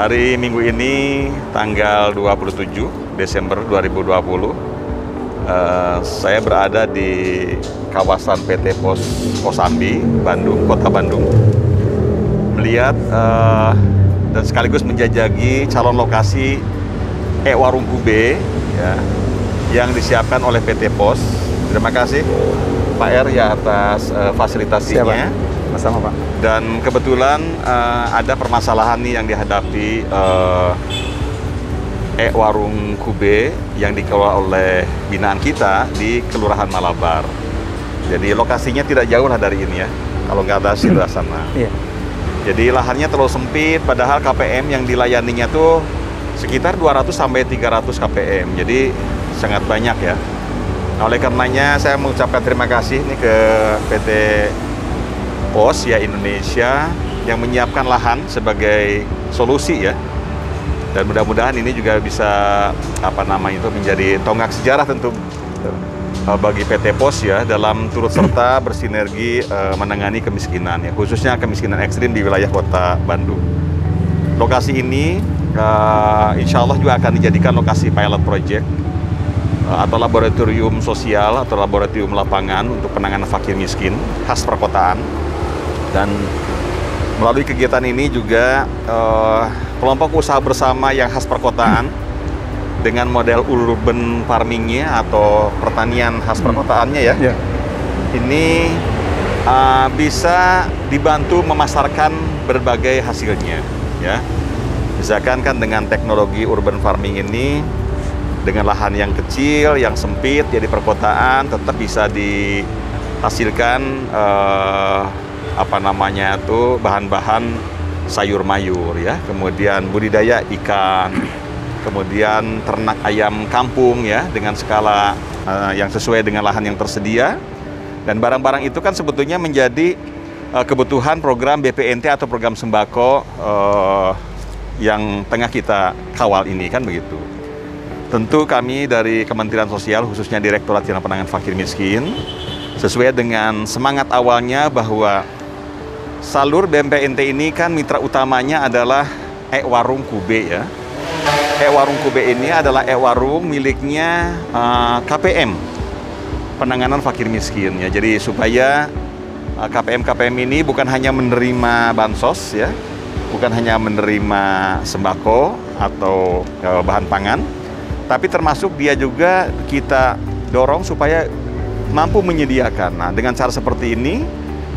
Hari Minggu ini tanggal 27 Desember 2020, saya berada di kawasan PT Pos Kosambi, Bandung, Kota Bandung, melihat dan sekaligus menjajaki calon lokasi e-warung Kube ya, yang disiapkan oleh PT Pos. Terima kasih Pak R ya atas fasilitasinya. Sama Pak. Dan kebetulan ada permasalahan nih yang dihadapi e-warung Kube yang dikelola oleh binaan kita di Kelurahan Malabar. Jadi lokasinya tidak jauh lah dari ini ya, kalau nggak ada sebelah sana. Iya. Jadi lahannya terlalu sempit, padahal KPM yang dilayaninya tuh sekitar 200 sampai 300 KPM. Jadi sangat banyak ya. Nah, oleh karenanya saya mengucapkan terima kasih nih ke PT Pos ya Indonesia yang menyiapkan lahan sebagai solusi ya. Dan mudah-mudahan ini juga bisa menjadi tonggak sejarah tentu bagi PT Pos ya dalam turut serta bersinergi menangani kemiskinan ya, khususnya kemiskinan ekstrim di wilayah Kota Bandung. Lokasi ini insya Allah juga akan dijadikan lokasi pilot project atau laboratorium sosial atau laboratorium lapangan untuk penanganan fakir miskin khas perkotaan. Dan melalui kegiatan ini juga kelompok usaha bersama yang khas perkotaan dengan model urban farmingnya atau pertanian khas perkotaannya ya, ini bisa dibantu memasarkan berbagai hasilnya ya. Misalkan kan dengan teknologi urban farming ini dengan lahan yang kecil, yang sempit ya di perkotaan tetap bisa dihasilkan bahan-bahan sayur mayur ya, kemudian budidaya ikan, kemudian ternak ayam kampung ya dengan skala yang sesuai dengan lahan yang tersedia. Dan barang-barang itu kan sebetulnya menjadi kebutuhan program BPNT atau program sembako yang tengah kita kawal ini kan begitu. Tentu kami dari Kementerian Sosial khususnya Direktorat Jenderal Penanganan Fakir Miskin sesuai dengan semangat awalnya bahwa salur BMPNT ini kan mitra utamanya adalah e-warung Kube ya. E-warung Kube ini adalah e-warung miliknya KPM, penanganan fakir miskin ya. Jadi supaya KPM ini bukan hanya menerima bansos ya, bukan hanya menerima sembako atau bahan pangan, tapi termasuk dia juga kita dorong supaya mampu menyediakan. Nah, dengan cara seperti ini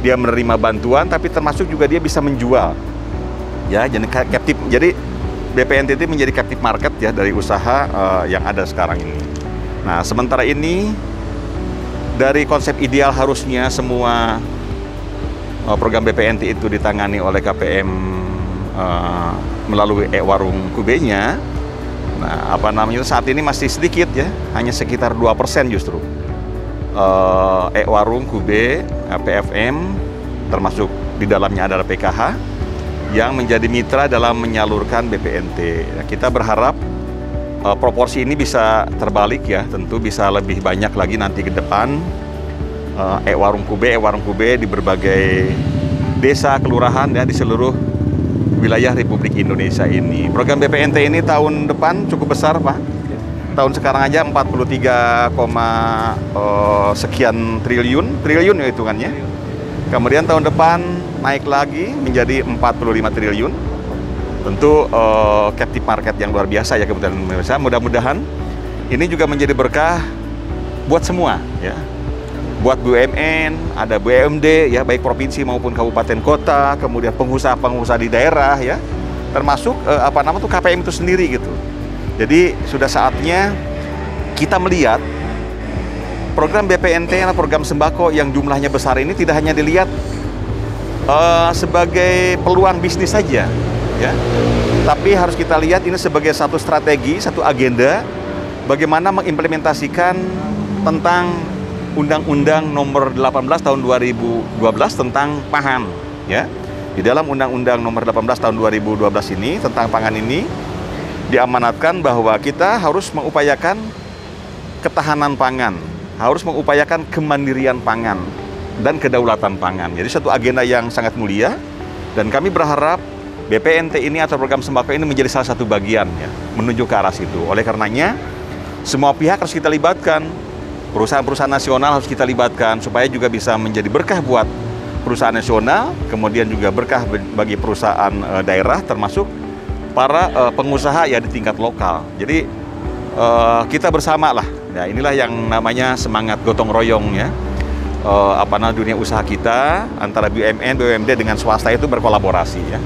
dia menerima bantuan, tapi termasuk juga dia bisa menjual. Ya, jadi captive. Jadi BPNT menjadi captive market ya dari usaha yang ada sekarang ini. Nah, sementara ini dari konsep ideal harusnya semua program BPNT itu ditangani oleh KPM melalui e-warung Kube-nya. Nah, saat ini masih sedikit ya, hanya sekitar 2% justru. E-warung Kube PFM termasuk di dalamnya adalah PKH yang menjadi mitra dalam menyalurkan BPNT. Kita berharap proporsi ini bisa terbalik ya, tentu bisa lebih banyak lagi nanti ke depan e-warung Kube di berbagai desa, kelurahan ya di seluruh wilayah Republik Indonesia ini. Program BPNT ini tahun depan cukup besar Pak. Tahun sekarang aja 43, sekian triliun ya hitungannya. Kemudian tahun depan naik lagi menjadi 45 triliun. Tentu captive market yang luar biasa ya Kabupaten Indonesia. Mudah-mudahan ini juga menjadi berkah buat semua ya. Buat BUMN, ada BUMD ya, baik provinsi maupun kabupaten kota, kemudian pengusaha-pengusaha di daerah ya. Termasuk KPM itu sendiri gitu. Jadi sudah saatnya kita melihat program BPNT atau program sembako yang jumlahnya besar ini tidak hanya dilihat sebagai peluang bisnis saja, ya, tapi harus kita lihat ini sebagai satu strategi, satu agenda bagaimana mengimplementasikan tentang Undang-Undang Nomor 18 Tahun 2012 tentang pangan, ya. Di dalam Undang-Undang Nomor 18 Tahun 2012 ini tentang pangan ini diamanatkan bahwa kita harus mengupayakan ketahanan pangan, harus mengupayakan kemandirian pangan dan kedaulatan pangan. Jadi satu agenda yang sangat mulia dan kami berharap BPNT ini atau program sembako ini menjadi salah satu bagian ya, menuju ke arah situ. Oleh karenanya, semua pihak harus kita libatkan. Perusahaan-perusahaan nasional harus kita libatkan supaya juga bisa menjadi berkah buat perusahaan nasional, kemudian juga berkah bagi perusahaan daerah, termasuk para pengusaha ya di tingkat lokal. Jadi kita bersama lah. Ya, inilah yang namanya semangat gotong royong ya. Dunia usaha kita antara BUMN, BUMD dengan swasta itu berkolaborasi ya.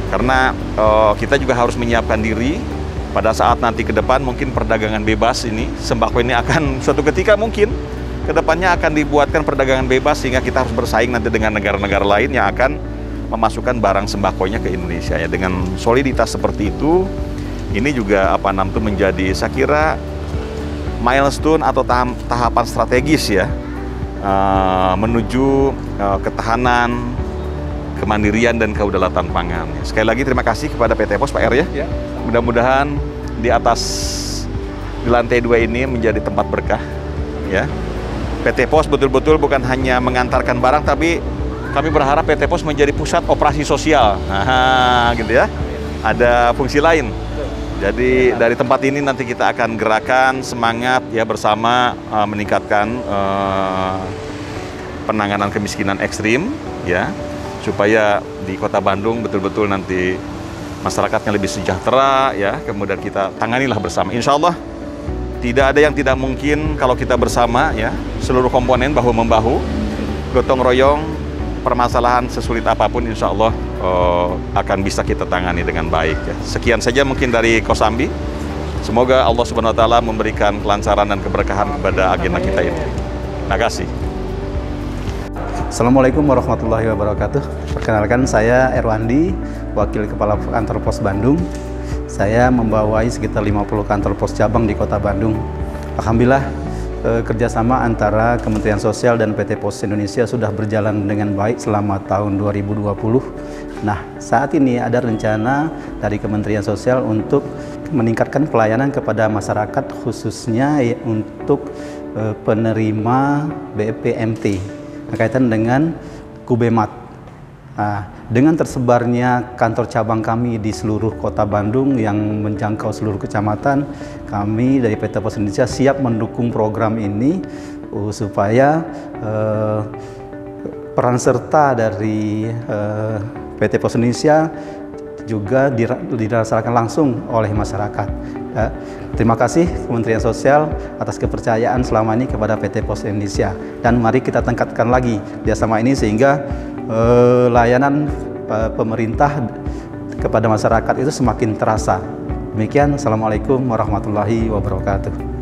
Karena kita juga harus menyiapkan diri pada saat nanti ke depan mungkin perdagangan bebas ini, sembako ini akan suatu ketika mungkin ke depannya akan dibuatkan perdagangan bebas sehingga kita harus bersaing nanti dengan negara-negara lain yang akan memasukkan barang sembakonya ke Indonesia ya. Dengan soliditas seperti itu, ini juga itu menjadi saya kira milestone atau tahapan strategis ya menuju ketahanan, kemandirian dan kedaulatan pangan. Sekali lagi terima kasih kepada PT Pos Pak R ya. Mudah-mudahan di lantai 2 ini menjadi tempat berkah ya. PT Pos betul-betul bukan hanya mengantarkan barang, tapi kami berharap PT Pos menjadi pusat operasi sosial. Gitu ya. Ada fungsi lain. Jadi dari tempat ini nanti kita akan gerakan semangat ya bersama meningkatkan penanganan kemiskinan ekstrim ya, supaya di Kota Bandung betul-betul nanti masyarakatnya lebih sejahtera ya. Kemudian kita tanganilah bersama. Insya Allah tidak ada yang tidak mungkin kalau kita bersama ya, seluruh komponen bahu-membahu, gotong royong, permasalahan sesulit apapun insya Allah akan bisa kita tangani dengan baik ya. Sekian saja mungkin dari Kosambi. Semoga Allah Subhanahu wa taala memberikan kelancaran dan keberkahan kepada agenda kita ini. Terima kasih. Assalamualaikum warahmatullahi wabarakatuh. Perkenalkan, saya Erwandi, Wakil Kepala Kantor Pos Bandung. Saya membawai sekitar 50 kantor pos cabang di Kota Bandung. Alhamdulillah, kerjasama antara Kementerian Sosial dan PT Pos Indonesia sudah berjalan dengan baik selama tahun 2020. Nah, saat ini ada rencana dari Kementerian Sosial untuk meningkatkan pelayanan kepada masyarakat, khususnya untuk penerima BPMT berkaitan dengan Kubemat. Nah, dengan tersebarnya kantor cabang kami di seluruh Kota Bandung yang menjangkau seluruh kecamatan, kami dari PT Pos Indonesia siap mendukung program ini supaya peran serta dari PT Pos Indonesia juga dirasakan langsung oleh masyarakat. Ya. Terima kasih Kementerian Sosial atas kepercayaan selama ini kepada PT Pos Indonesia, dan mari kita tingkatkan lagi kerjasama ini sehingga layanan pemerintah kepada masyarakat itu semakin terasa. Demikian, Assalamualaikum warahmatullahi wabarakatuh.